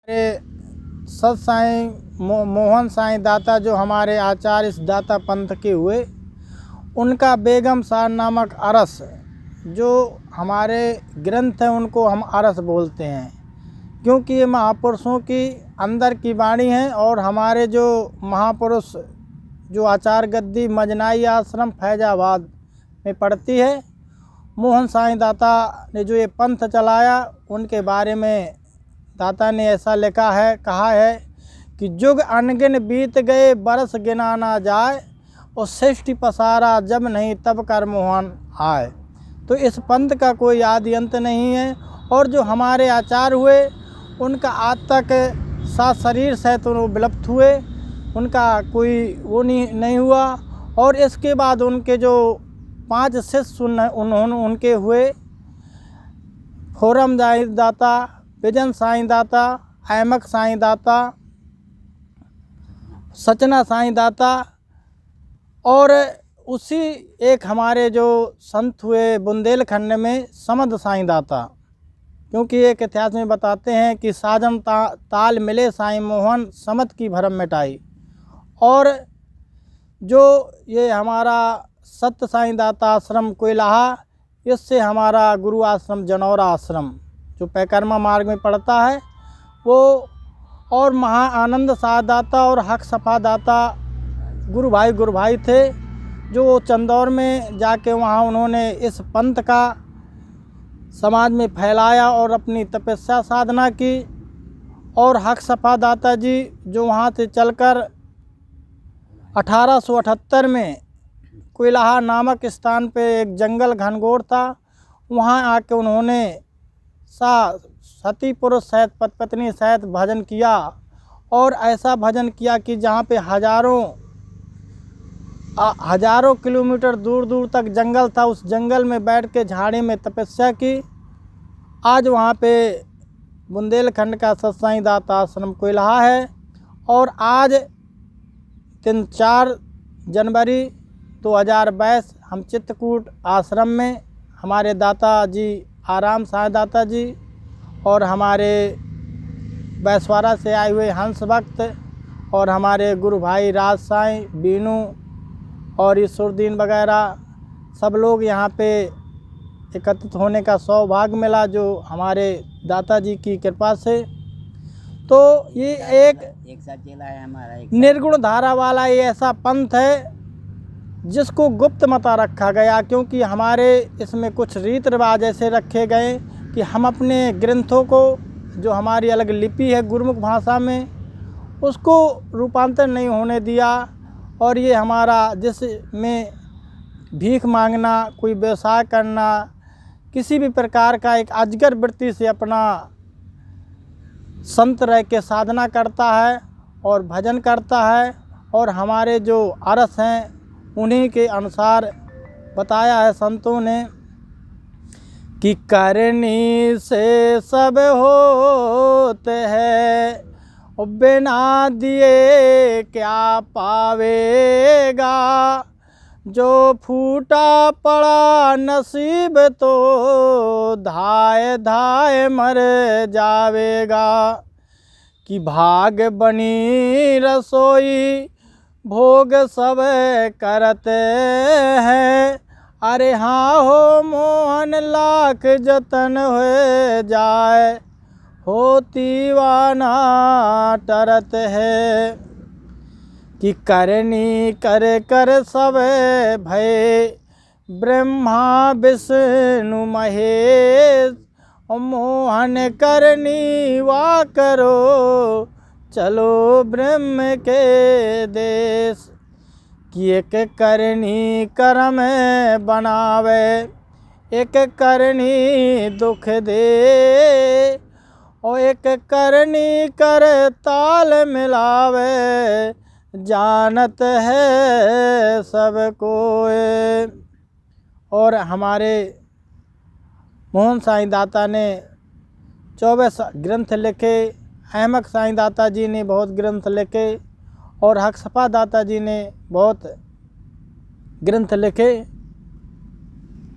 सत साईं मोहन साईं दाता जो हमारे आचार्य इस दाता पंथ के हुए, उनका बेगम सार नामक अरस जो हमारे ग्रंथ हैं उनको हम अरस बोलते हैं, क्योंकि ये महापुरुषों की अंदर की वाणी है। और हमारे जो महापुरुष जो आचार्य गद्दी मजनाई आश्रम फैजाबाद में पड़ती है, मोहन साईं दाता ने जो ये पंथ चलाया, उनके बारे में दाता ने ऐसा लिखा है, कहा है कि जुग अनगिन बीत गए बरस गिना ना जाए, और सृष्टि पसारा जब नहीं तब कर मोहन आए। तो इस पंथ का कोई आदि अंत नहीं है। और जो हमारे आचार्य हुए, उनका आज तक सात शरीर से तो वो विलुप्त हुए, उनका कोई वो नहीं हुआ। और इसके बाद उनके जो 5 शिष्य उन्होंने उनके हुए, फोरम दाता, विजन साईं दाता, अहमक साईं दाता, सचना साईं दाता, और उसी एक हमारे जो संत हुए बुंदेलखंड में समद साईं दाता। क्योंकि एक इतिहास में बताते हैं कि साजन ताल मिले साईं मोहन समद की भरम मिटाई। और जो ये हमारा सत्य साईं दाता आश्रम कोयलाहा, इससे हमारा गुरु आश्रम जनौरा आश्रम जो पैकर्मा मार्ग में पड़ता है वो, और महा आनंद साह दाता और हक सफ़ा दाता गुरु भाई थे, जो चंदौर में जाके वहाँ उन्होंने इस पंथ का समाज में फैलाया और अपनी तपस्या साधना की। और हक सफ़ा दाता जी जो वहाँ से चलकर 1878 में कोयलाहा नामक स्थान पे एक जंगल घनघोर था, वहाँ आके उन्होंने सती पुरुष सहित पत्नी सहित भजन किया। और ऐसा भजन किया कि जहाँ पे हजारों किलोमीटर दूर दूर तक जंगल था, उस जंगल में बैठ के झाड़ी में तपस्या की। आज वहाँ पे बुंदेलखंड का सत साईं दाता आश्रम कोयलाहा है। और आज 4 जनवरी 2022 हम चित्रकूट आश्रम में हमारे दाता जी आराम साईं दाता जी और हमारे बैसवाड़ा से आए हुए हंस भक्त और हमारे गुरु भाई राज साईं, बीनू और ईश्वरदीन वगैरह सब लोग यहाँ पे एकत्रित होने का सौभाग्य मिला, जो हमारे दाता जी की कृपा से। तो ये एक साथ चला है हमारा निर्गुण धारा वाला ये ऐसा पंथ है जिसको गुप्त मता रखा गया, क्योंकि हमारे इसमें कुछ रीत रिवाज ऐसे रखे गए कि हम अपने ग्रंथों को, जो हमारी अलग लिपि है गुरुमुख भाषा में, उसको रूपांतर नहीं होने दिया। और ये हमारा जिसमें भीख मांगना, कोई व्यवसाय करना, किसी भी प्रकार का एक अजगर वृत्ति से अपना संत रह के साधना करता है और भजन करता है। और हमारे जो अरस हैं उन्हीं के अनुसार बताया है संतों ने कि करनी से सब होते हैं, बिना दिए क्या पावेगा, जो फूटा पड़ा नसीब तो धाए धाए मर जावेगा। कि भाग बनी रसोई भोग सब करते हैं, अरे हाँ हो मोहन लाख जतन हो जाए, होती वाना टरत है। कि करनी कर सब भय, ब्रह्मा विष्णु महेश, मोहन करनी वा करो, चलो ब्रह्म के देश। कि एक करनी कर्म बनावे, एक करनी दुख दे, और एक करनी कर ताल मिलावे, जानत है सब कोई। और हमारे मोहन साईं दाता ने 24 ग्रंथ लिखे, अहमक साईं दाता जी ने बहुत ग्रंथ लिखे, और हक सफ़ा दाता जी ने बहुत ग्रंथ लिखे।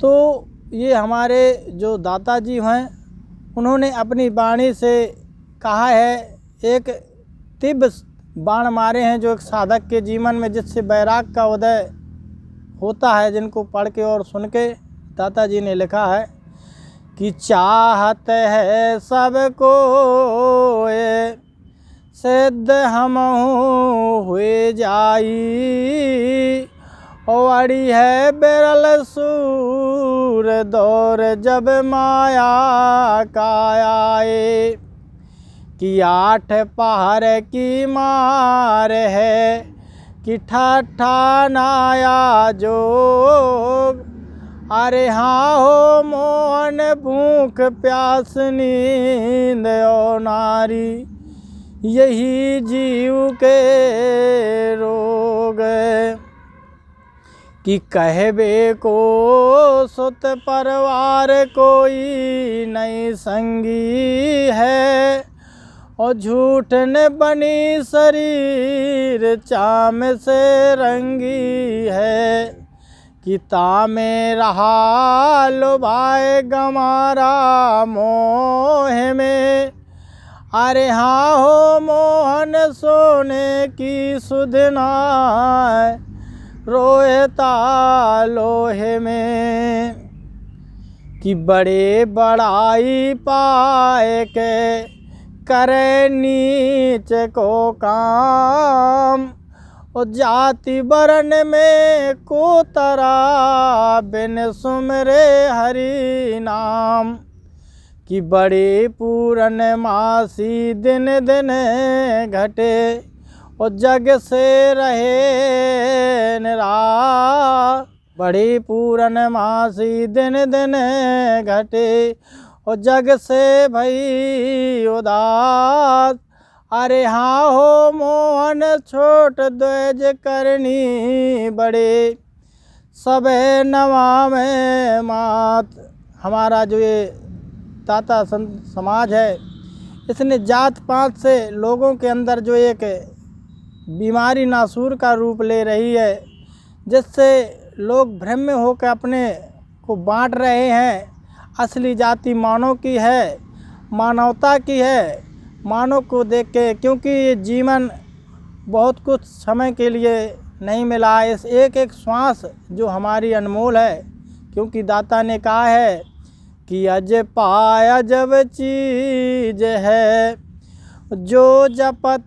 तो ये हमारे जो दाता जी हैं, उन्होंने अपनी वाणी से कहा है, एक तीव्र बाण मारे हैं जो एक साधक के जीवन में, जिससे वैराग का उदय होता है, जिनको पढ़ के और सुन के दाता जी ने लिखा है कि चाहत है सबको सिद्ध हमहु हुए जाई, ओवड़ी है बिरल सूर दौर जब माया का आए, कि 8 पहर की मार है, कि ठाठा नाया जोग, अरे हाँ हो मोहन भूख प्यास नींद और नारी, यही जीव के रोग, कि कहबे को सुत परिवार कोई नहीं संगी है, और झूठ ने बनी शरीर चाम से रंगी है, कि तामे रहा लुभाए गमारा मोह में, अरे हाँ हो मोहन सोने की सुधनाय रोएता लोहे में, कि बड़े बड़ाई पाए के करे नीच को काम, और जाति वर्ण में को तरा बिन सुमरे हरि नाम, कि बड़े पूरन मासी दिन दिन घटे, और जग से रहे निराश, बड़े पूरन मासी दिन दिन घटे, और जग से भई उदास, अरे हाँ हो मोहन छोट द्वेज करनी बड़े, सबे नवा में मात। हमारा जो ये दाता संत समाज है, इसने जात पात से लोगों के अंदर जो एक बीमारी नासूर का रूप ले रही है, जिससे लोग भ्रम में होकर अपने को बांट रहे हैं। असली जाति मानव की है, मानवता की है, मानव को देख के, क्योंकि ये जीवन बहुत कुछ समय के लिए नहीं मिला है। इस एक एक श्वास जो हमारी अनमोल है, क्योंकि दाता ने कहा है कि अज पाया जब चीज है, जो जपत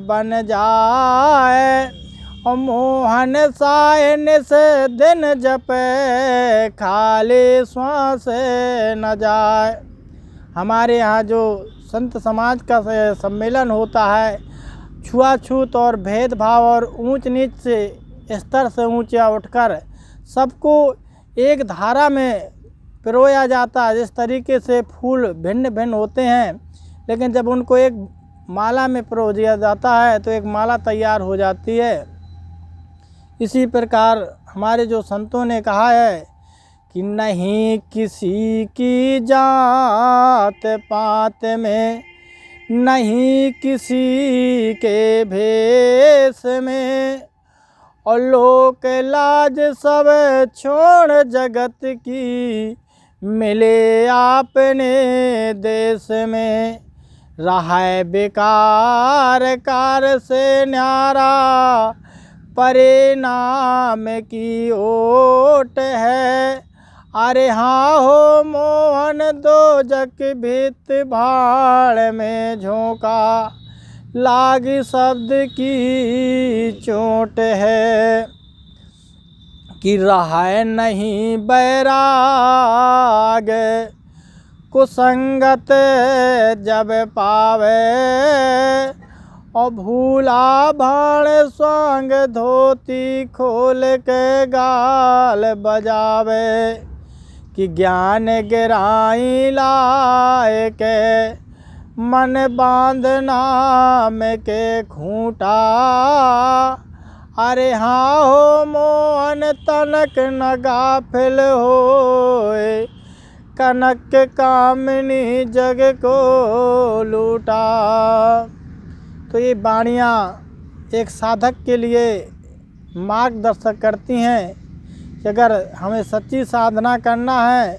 बन जाए, और मोहन सायन से दिन जपे, खाली श्वास न जाए। हमारे यहाँ जो संत समाज का सम्मेलन होता है, छुआछूत और भेदभाव और ऊंच नीच से स्तर से ऊंचा उठकर सबको एक धारा में पिरोया जाता है। जिस तरीके से फूल भिन्न भिन्न होते हैं, लेकिन जब उनको एक माला में पिरो दिया जाता है तो एक माला तैयार हो जाती है। इसी प्रकार हमारे जो संतों ने कहा है कि नहीं किसी की जात पात में, नहीं किसी के भेष में, और लोक लाज सब छोड़ जगत की, मिले आपने देश में। रहा बेकार कार से न्यारा, परिणाम की ओट है। अरे हाँ हो मोहन दो जग भीत भाड़ में झोंका, लागी शब्द की चोट है। कि रहा नहीं बैराग, कुसंगत जब पावे, और भूला भाण स्वांग धोती खोल के गाल बजावे। कि ज्ञान गिराई लाए के, मन बांधना में के खूंटा। अरे हाँ हो मोहन तनक न गाफिल होए, कनक कामिनी जग को लूटा। तो ये वाणियाँ एक साधक के लिए मार्गदर्शक करती हैं कि अगर हमें सच्ची साधना करना है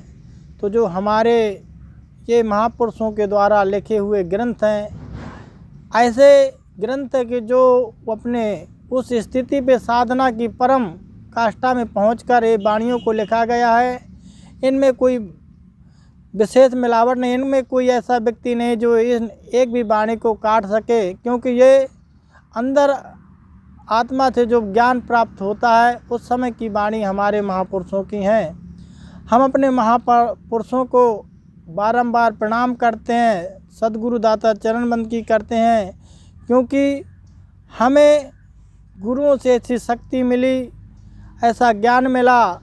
तो जो हमारे ये महापुरुषों के द्वारा लिखे हुए ग्रंथ हैं। ऐसे ग्रंथ के जो अपने उस स्थिति पे साधना की परम काष्ठा में पहुंचकर ये वाणियों को लिखा गया है। इनमें कोई विशेष मिलावट नहीं, इनमें कोई ऐसा व्यक्ति नहीं जो इन एक भी वाणी को काट सके, क्योंकि ये अंदर आत्मा से जो ज्ञान प्राप्त होता है उस समय की वाणी हमारे महापुरुषों की हैं। हम अपने महापुरुषों को बारंबार प्रणाम करते हैं, सद्गुरु दाता चरण बंदगी करते हैं, क्योंकि हमें गुरुओं से ऐसी शक्ति मिली, ऐसा ज्ञान मिला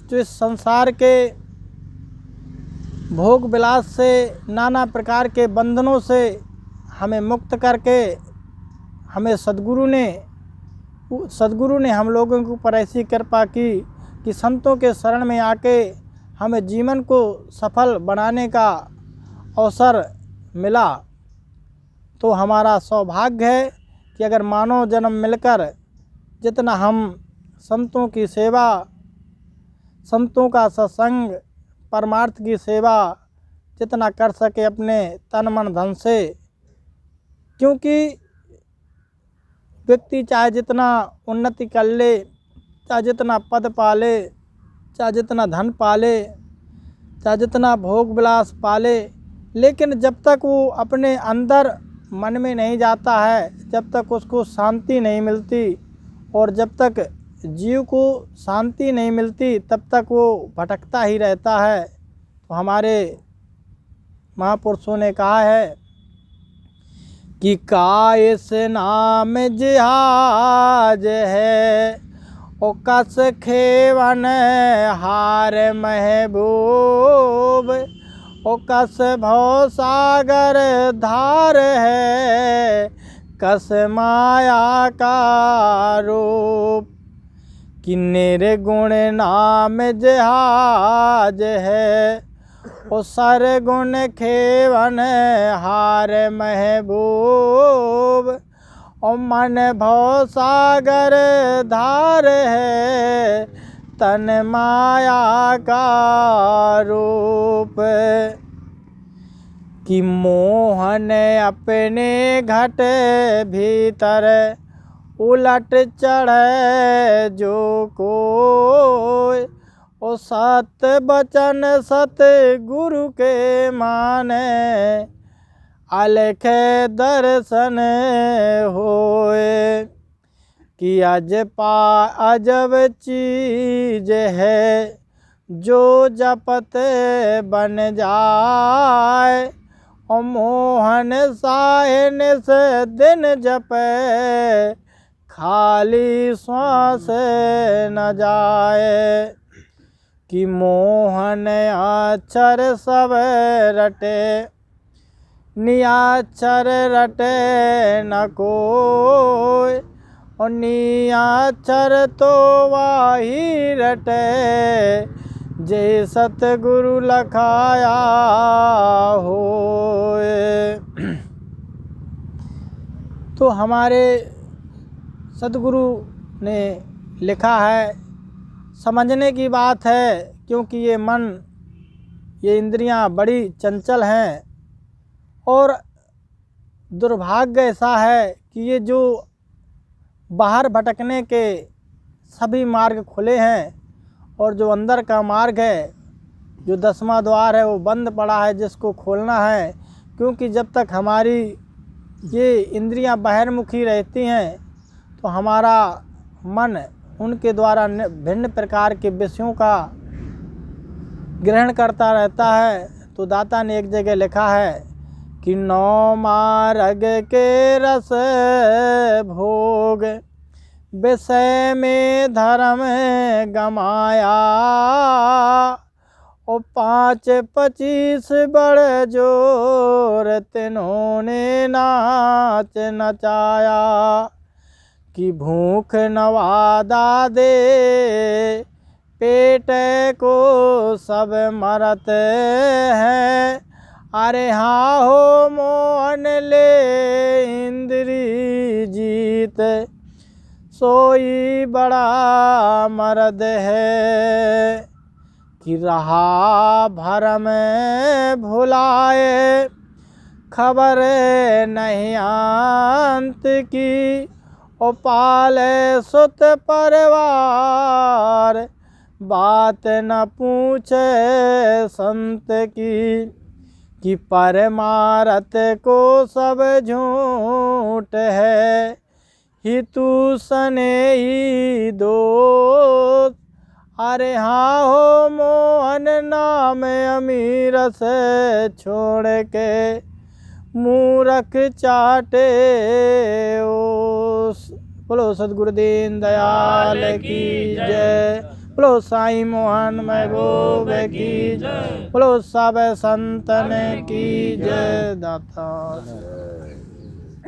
जो इस संसार के भोग विलास से, नाना प्रकार के बंधनों से हमें मुक्त करके हमें सद्गुरु ने हम लोगों के ऊपर ऐसी कृपा की कि संतों के शरण में आके हमें जीवन को सफल बनाने का अवसर मिला। तो हमारा सौभाग्य है कि अगर मानव जन्म मिलकर जितना हम संतों की सेवा, संतों का सत्संग, परमार्थ की सेवा जितना कर सके अपने तन मन धन से, क्योंकि व्यक्ति चाहे जितना उन्नति कर ले, चाहे जितना पद पाले, चाहे जितना धन पाले, चाहे जितना भोग विलास पाले, लेकिन जब तक वो अपने अंदर मन में नहीं जाता है, जब तक उसको शांति नहीं मिलती, और जब तक जीव को शांति नहीं मिलती तब तक वो भटकता ही रहता है। तो हमारे महापुरुषों ने कहा है कि कायस नाम जिहाज है, ओ कस खेवन हार महबूब, ओ कस भव सागर धार है, कस माया का रूप, कि निर्गुण नाम जहाज है, ओ सरगुण खेवन हार महबूब, ओ मन भव सागर धार है, तन माया का रूप, कि मोहन अपने घट भीतर उलट चढ़े जो कोई, ओ सत बचन सत गुरु के माने, अलख दर्शन होए, कि अजब चीज है जो जपत बन जाए, ओ मोहन साहिन से दिन जपे, खाली श्वास न जाए, कि मोहन अक्षर सब रटे, नियाक्षर रटे न कोई, और नियाक्षर तो वाही रटे, जे सतगुरु लखाया होए। तो हमारे सद्गुरु ने लिखा है, समझने की बात है, क्योंकि ये मन, ये इंद्रियां बड़ी चंचल हैं, और दुर्भाग्य ऐसा है कि ये जो बाहर भटकने के सभी मार्ग खुले हैं, और जो अंदर का मार्ग है, जो 10वां द्वार है, वो बंद पड़ा है, जिसको खोलना है। क्योंकि जब तक हमारी ये इंद्रियां बाहरमुखी रहती हैं तो हमारा मन उनके द्वारा भिन्न प्रकार के विषयों का ग्रहण करता रहता है। तो दाता ने एक जगह लिखा है कि 9 मार्ग के रस भोग, विषय में धर्म गमाया, ओ 5-25 बड़ जोर तिन्होंने नाच नचाया, कि भूख नवादा दे पेट को सब मरत हैं, अरे हाँ हो मोहन ले इंद्री जीत, सोई बड़ा मर्द है, कि रहा भरम भुलाए, खबर नहीं अंत की। ओ पाले सुत परिवार, बात न पूछे संत की। कि परमारथ को सब झूठ है, हितु सनेही दोष। अरे हाँ हो मोहन नाम अमीर से छोड़ के, मूरख चाटे ओस। बोलो सद्गुरु दीन दयाल की जय। बोलो साईं मोहन महबूब की जय। बोलो सब संतन की जय। दाता